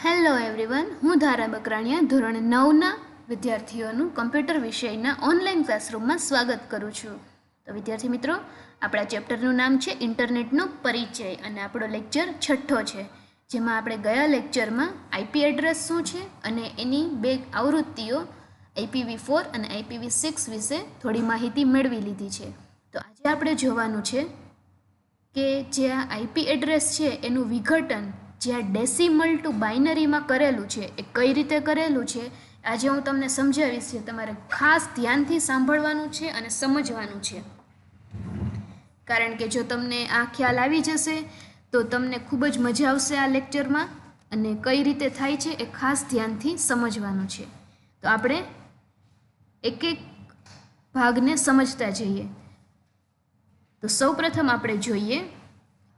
Hello everyone, હું ધારા બકરાણીયા ધોરણ 9ના વિદ્યાર્થીઓનું કમ્પ્યુટર વિષયના ઓનલાઈન ક્લાસરૂમમાં સ્વાગત કરું છું. તો વિદ્યાર્થી મિત્રો, આપણા ચેપ્ટરનું નામ છે ઇન્ટરનેટનો પરિચય અને આપણો લેક્ચર 6થો છે, જેમાં આપણે ગયા લેક્ચરમાં આઈપી એડ્રેસ શું છે અને એની બે આવૃત્તિઓ IPv4 અને IPv6 વિશે થોડી માહિતી મેળવી લીધી છે. તો આજે આપણે જોવાનું છે કે જે આ આઈપી એડ્રેસ છે એનું વિઘટન જ્યાં ડેસિમલ ટુ બાઇનરીમાં કરેલું છે એ કઈ રીતે કરેલું છે આજે હું તમને સમજાવીશ. તમારે ખાસ ધ્યાનથી સાંભળવાનું છે અને સમજવાનું છે, કારણ કે જો તમને આ ખ્યાલ આવી જશે તો તમને ખૂબ જ મજા આવશે આ લેક્ચરમાં, અને કઈ રીતે થાય છે એ ખાસ ધ્યાનથી સમજવાનું છે. તો આપણે એક એક ભાગને સમજતા જઈએ. તો સૌપ્રથમ આપણે જોઈએ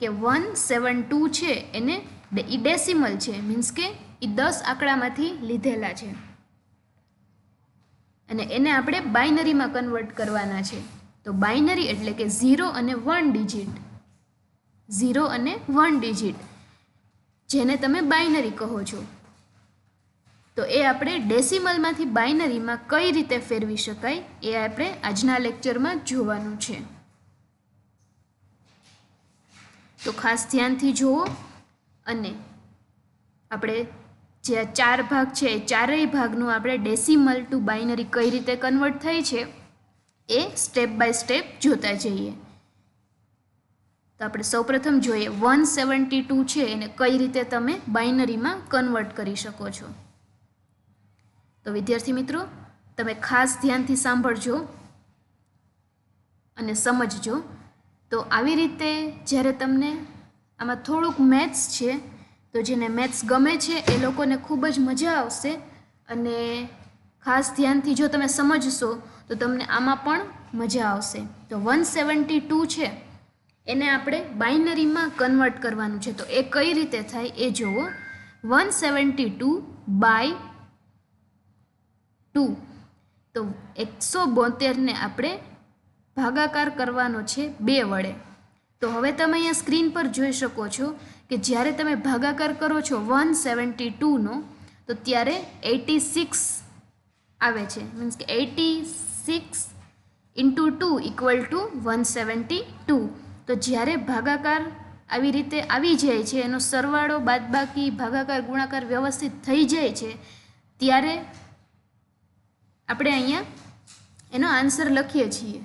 કે 172 છે એને એ ડેસિમલ છે, મીન્સ કે એ 10 આંકડામાંથી લીધેલા છે અને એને આપણે બાઇનરીમાં કન્વર્ટ કરવાના છે. તો બાઇનરી એટલે કે 0 અને 1 ડિજિટ, 0 અને 1 ડિજિટ જેને તમે બાઇનરી કહો છો. તો એ આપણે ડેસિમલમાંથી બાઇનરીમાં કઈ રીતે ફેરવી શકાય એ આપણે આજના લેક્ચરમાં જોવાનું છે. તો ખાસ ધ્યાનથી જુઓ, અને આપણે જે આ 4 ભાગ છે એ ચારેય ભાગનું આપણે ડેસિમલ ટુ બાઇનરી કઈ રીતે કન્વર્ટ થાય છે એ સ્ટેપ બાય સ્ટેપ જોતા જઈએ. તો આપણે સૌપ્રથમ જોઈએ 172 છે એને કઈ રીતે તમે બાઇનરીમાં કન્વર્ટ કરી શકો છો. તો વિદ્યાર્થી મિત્રો, તમે ખાસ ધ્યાનથી સાંભળજો અને સમજજો. તો આવી રીતે જ્યારે તમને આમાં થોડુંક મેથ્સ છે, તો જેને મેથ્સ ગમે છે એ લોકોને ખૂબ જ મજા આવશે, અને ખાસ ધ્યાનથી જો તમે સમજશો તો તમને આમાં પણ મજા આવશે. તો 172 છે એને આપણે બાઇનરીમાં કન્વર્ટ કરવાનું છે. તો એ કઈ રીતે થાય એ જુઓ. 172 બાય 2, તો 172ને આપણે ભાગાકાર કરવાનો છે 2 વડે. તો હવે તમે અહીંયા સ્ક્રીન પર જોઈ શકો છો કે જ્યારે તમે ભાગાકાર કરો છો 172નો, તો ત્યારે 86 આવે છે, મીન્સ કે 86 ઇન્ટુ 2 ઇક્વલ ટુ 172. તો જ્યારે ભાગાકાર આવી રીતે આવી જાય છે, એનો સરવાળો બાદબાકી ભાગાકાર ગુણાકાર વ્યવસ્થિત થઈ જાય છે, ત્યારે આપણે અહીંયા એનો આન્સર લખીએ છીએ.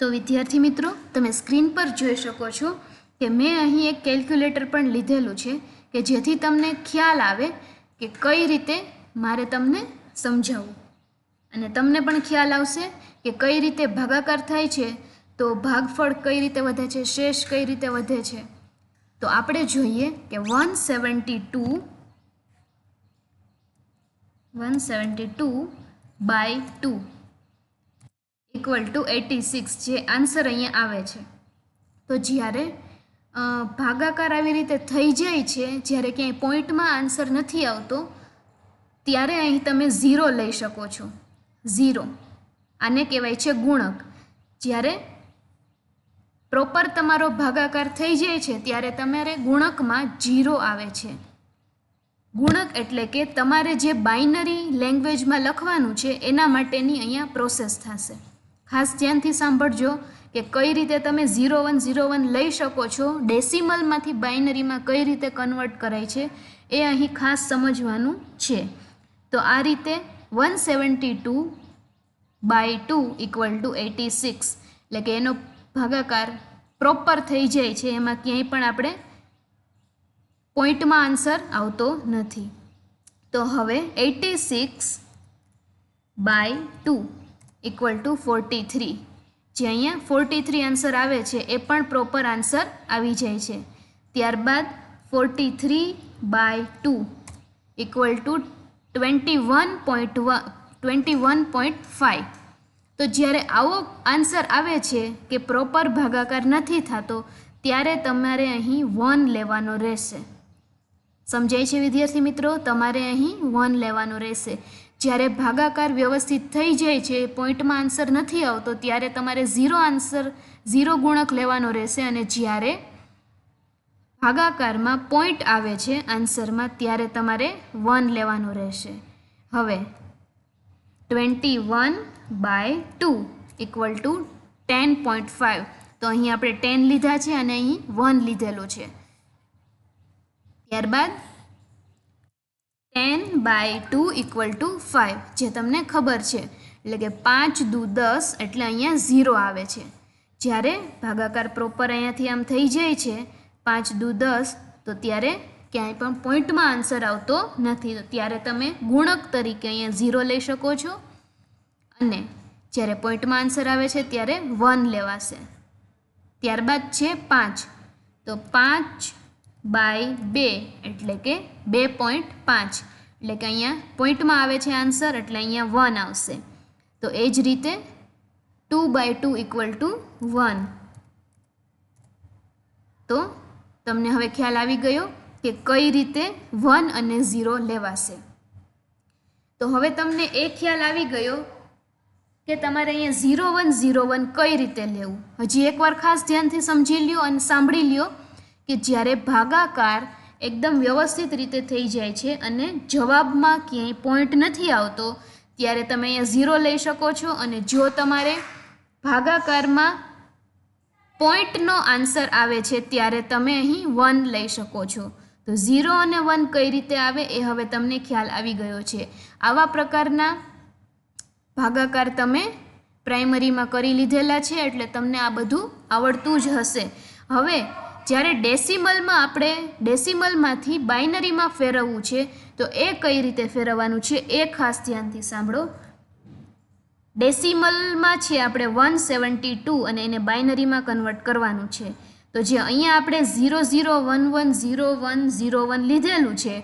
તો વિદ્યાર્થી મિત્રો, તમે સ્ક્રીન પર જોઈ શકો છો કે મેં અહીં એક કેલ્ક્યુલેટર પણ લીધેલું છે કે જેથી તમને ખ્યાલ આવે કે કઈ રીતે મારે તમને સમજાવવું, અને તમને પણ ખ્યાલ આવશે કે કઈ રીતે ભાગાકાર થાય છે, તો ભાગફળ કઈ રીતે વધે છે, શેષ કઈ રીતે વધે છે. તો આપણે જોઈએ કે 172 બાય 2 ઇક્વલ ટુ 86, જે આન્સર અહીંયા આવે છે. તો જ્યારે ભાગાકાર આવી રીતે થઈ જાય છે, જ્યારે ક્યાંય પોઈન્ટમાં આન્સર નથી આવતો, ત્યારે અહીં તમે 0 લઈ શકો છો. 0 આને કહેવાય છે ગુણક. જ્યારે પ્રોપર તમારો ભાગાકાર થઈ જાય છે ત્યારે તમારે ગુણકમાં 0 આવે છે. ગુણક એટલે કે તમારે જે બાઇનરી લેંગ્વેજમાં લખવાનું છે એના માટેની અહીંયા પ્રોસેસ થશે. ખાસ ધ્યાનથી સાંભળજો કે કઈ રીતે તમે 0101 લઈ શકો છો, ડેસિમલમાંથી બાઇનરીમાં કઈ રીતે કન્વર્ટ કરાય છે એ અહીં ખાસ સમજવાનું છે. તો આ રીતે 172 બાય 2 ઇક્વલ ટુ 86, એટલે કે એનો ભાગાકાર પ્રોપર થઈ જાય છે, એમાં ક્યાંય પણ આપણે પોઈન્ટમાં આન્સર આવતો નથી. તો હવે 86 બાય 2 ઇક્વલ ટુ 43, જે અહીંયા 43 આન્સર આવે છે એ પણ પ્રોપર આન્સર આવી જાય છે. ત્યારબાદ 43 બાય 2 ઇક્વલ ટુ 21.5. તો જ્યારે આવો આન્સર આવે છે કે પ્રોપર ભાગાકાર નથી થતો, ત્યારે તમારે અહીં 1 લેવાનો રહેશે. સમજાય છે વિદ્યાર્થી મિત્રો? તમારે અહીં 1 લેવાનો રહેશે. જ્યારે ભાગાકાર વ્યવસ્થિત થઈ જાય છે, પોઈન્ટમાં આન્સર નથી આવતો, ત્યારે તમારે 0 ગુણક લેવાનો રહેશે, અને જ્યારે ભાગાકારમાં પોઈન્ટ આવે છે આન્સરમાં ત્યારે તમારે 1 લેવાનું રહેશે. હવે 21/2 ઇક્વલ ટુ 10.5. તો અહીં આપણે 10 લીધા છે અને અહીં 1 લીધેલું છે. ત્યારબાદ 10/2 ઇક્વલ ટુ 5 જે તમને ખબર છે, એટલે કે 5 દુ 10 એટલે અહીંયા 0 આવે છે. જ્યારે ભાગાકાર પ્રોપર અહીંયાથી આમ થઈ જાય છે 5 દુ 10 તો ત્યારે ક્યાંય પણ પોઈન્ટમાં આન્સર આવતો નથી. તો ત્યારે તમે ગુણક તરીકે અહીંયા 0 લઈ શકો છો અને જ્યારે પોઈન્ટમાં આન્સર આવે છે ત્યારે 1 લેવાશે. ત્યારબાદ છે 5. તો 5/2 એટલે કે 2.5 એટલે કે અહીંયા પોઈન્ટમાં આવે છે આન્સર એટલે અહીંયા 1 આવશે. તો એ જ રીતે 2/2 ઇક્વલ ટુ 1. તો તમને હવે ખ્યાલ આવી ગયો કે કઈ રીતે 1 અને 0 લેવાશે. તો હવે તમને એ ખ્યાલ આવી ગયો કે તમારે અહીંયા 0 1 0 1 કઈ રીતે લેવું. હજી એકવાર ખાસ ધ્યાનથી સમજી લ્યો અને સાંભળી લ્યો કે જ્યારે ભાગાકાર એકદમ વ્યવસ્થિત રીતે થઈ જાય છે અને જવાબમાં ક્યાંય પોઈન્ટ નથી આવતો ત્યારે તમે અહીંયા 0 લઈ શકો છો. અને જો તમારે ભાગાકારમાં પોઈન્ટનો આન્સર આવે છે ત્યારે તમે અહીં 1 લઈ શકો છો. તો 0 અને 1 કઈ રીતે આવે એ હવે તમને ખ્યાલ આવી ગયો છે. આવા પ્રકારના ભાગાકાર તમે પ્રાઇમરીમાં કરી લીધેલા છે એટલે તમને આ બધું આવડતું જ હશે. હવે જ્યારે આપણે ડેસિમલમાંથી બાઇનરીમાં ફેરવવું છે તો એ કઈ રીતે ફેરવવાનું છે એ ખાસ ધ્યાનથી સાંભળો. ડેસિમલમાં છે આપણે 172 અને એને બાઇનરીમાં કન્વર્ટ કરવાનું છે. તો જે અહીંયા આપણે 0 0 1 1 0 1 0 1 લીધેલું છે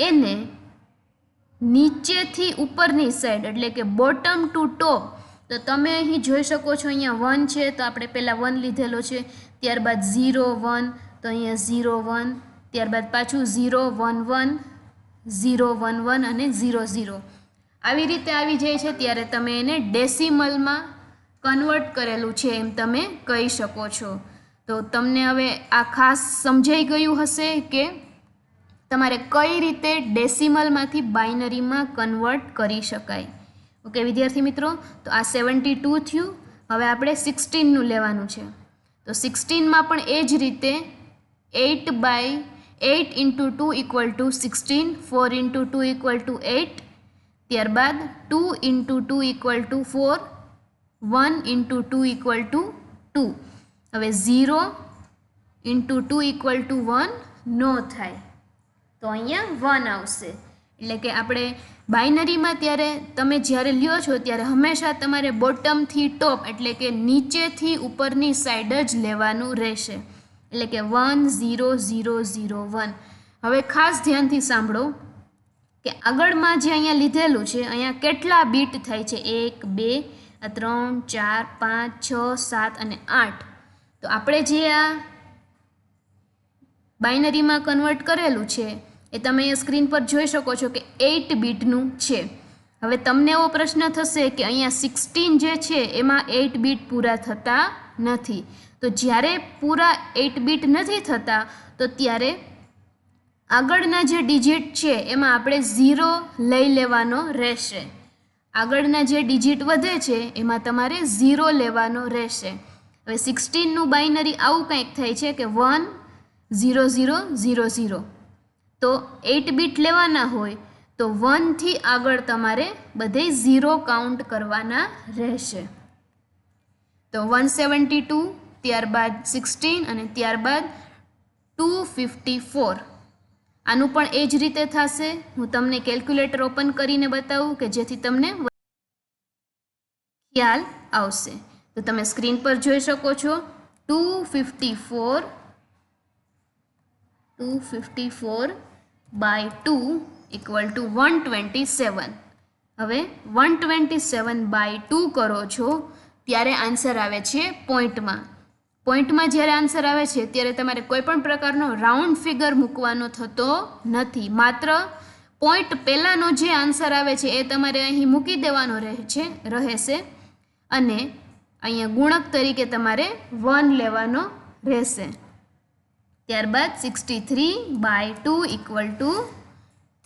એને નીચેથી ઉપરની સાઈડ એટલે કે બોટમ ટુ ટોપ. તો તમે અહીં જોઈ શકો છો અહીંયા 1 છે તો આપણે પહેલાં 1 લીધેલો છે. ત્યારબાદ 0 1 તો અહીંયા 0 1. ત્યારબાદ પાછું 0 1 1 0 1 1 અને 0 0 આવી રીતે આવી જાય છે ત્યારે તમે એને ડેસિમલમાં કન્વર્ટ કરેલું છે એમ તમે કહી શકો છો. તો તમને હવે આ ખાસ સમજાઈ ગયું હશે કે તમારે કઈ રીતે ડેસિમલમાંથી બાઇનરીમાં કન્વર્ટ કરી શકાય. ઓકે વિદ્યાર્થી મિત્રો, તો આ 72 થયું. હવે આપણે 16નું લેવાનું છે. તો 16માં પણ એ જ રીતે 8 into 2 equal to 16, 4 into 2 equal to 8, ત્યારબાદ 2 into 2 equal to 4, 1 into 2 equal to 2. હવે 0 into 2 ઇક્વલ ટુ 1 નો થાય તો અહીંયા 1 આવશે. એટલે કે આપણે બાઇનરીમાં તમે જ્યારે લ્યો છો ત્યારે હંમેશા તમારે બોટમથી ટોપ એટલે કે નીચેથી ઉપરની સાઈડ જ લેવાનું રહેશે. એટલે કે 1 0 0 0 1. હવે ખાસ ધ્યાનથી સાંભળો કે આગળમાં જે અહીંયા લીધેલું છે અહીંયા કેટલા બીટ થાય છે 1 2 3 4 5 6 7 અને 8. તો આપણે જે આ બાઇનરીમાં કન્વર્ટ કરેલું છે એ તમે અહીંયા સ્ક્રીન પર જોઈ શકો છો કે 8 બીટનું છે. હવે તમને એવો પ્રશ્ન થશે કે અહીંયા 16 જે છે એમાં 8 બીટ પૂરા થતા નથી. તો જ્યારે પૂરા 8 બીટ નથી થતા તો ત્યારે આગળના જે ડિજિટ છે એમાં આપણે 0 લઈ લેવાનો રહેશે. આગળના જે ડિજિટ વધે છે એમાં તમારે 0 લેવાનો રહેશે. હવે 16નું બાઇનરી આવું કંઈક થાય છે કે 1 0 0 0 0. તો 8 બીટ લેવાના હોય તો 1 થી આગળ તમારે બધે 0 કાઉન્ટ કરવાના રહેશે. તો 172, ત્યારબાદ 16 અને ત્યારબાદ 254. આનું પણ એ જ રીતે થશે. હું તમને કેલ્ક્યુલેટર ઓપન કરીને બતાવું કે જેથી તમને ખ્યાલ આવશે. તો તમે સ્ક્રીન પર જોઈ શકો છો 254/2 ઇક્વલ ટુ 127. હવે 127/2 કરો છો ત્યારે આન્સર આવે છે પોઈન્ટમાં. પોઈન્ટમાં જ્યારે આન્સર આવે છે ત્યારે તમારે કોઈ પણ પ્રકારનો રાઉન્ડ ફિગર મૂકવાનો થતો નથી. માત્ર પોઈન્ટ પહેલાંનો જે આન્સર આવે છે એ તમારે અહીં મૂકી દેવાનો રહેશે અને અહીંયા ગુણક તરીકે તમારે 1 લેવાનો રહેશે. ત્યારબાદ 63/2 =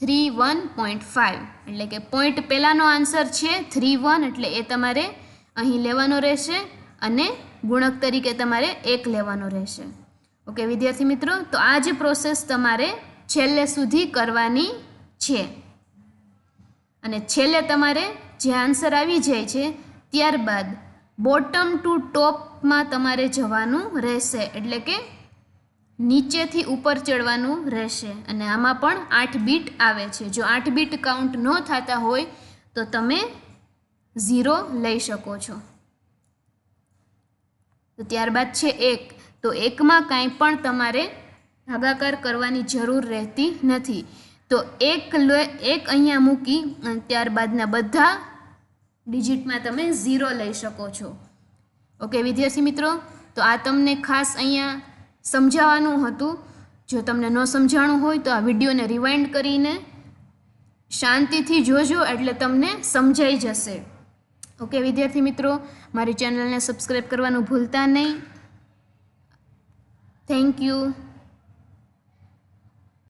31.5 એટલે કે પોઈન્ટ પહેલાંનો આન્સર છે 31 એટલે એ તમારે અહીં લેવાનો રહેશે અને ગુણક તરીકે તમારે 1 લેવાનો રહેશે. ઓકે વિદ્યાર્થી મિત્રો, તો આ જ પ્રોસેસ તમારે છેલ્લે સુધી કરવાની છે અને છેલ્લે તમારે જે આન્સર આવી જાય છે ત્યારબાદ બોટમ ટુ ટોપમાં તમારે જવાનું રહેશે એટલે કે નીચેથી ઉપર ચડવાનું રહેશે અને આમાં પણ 8 બીટ આવે છે. જો 8 બીટ કાઉન્ટ ન થતા હોય તો તમે 0 લઈ શકો છો. તો ત્યારબાદ છે 1. તો 1માં કાંઈ પણ તમારે ભાગાકાર કરવાની જરૂર રહેતી નથી. તો 1 અહીંયા મૂકી અને ત્યારબાદના બધા ડિજિટમાં તમે 0 લઈ શકો છો. ઓકે વિદ્યાર્થી મિત્રો, તો આ તમને ખાસ અહીંયા સમજાવવાનું હતું. જો તમને ન સમજાણું હોય તો આ વિડીયોને રિવાઇન્ડ કરીને શાંતિથી જોજો એટલે તમને સમજાઈ જશે. ઓકે વિદ્યાર્થી મિત્રો, મારી ચેનલને સબસ્ક્રાઈબ કરવાનું ભૂલતા નહીં. Thank you.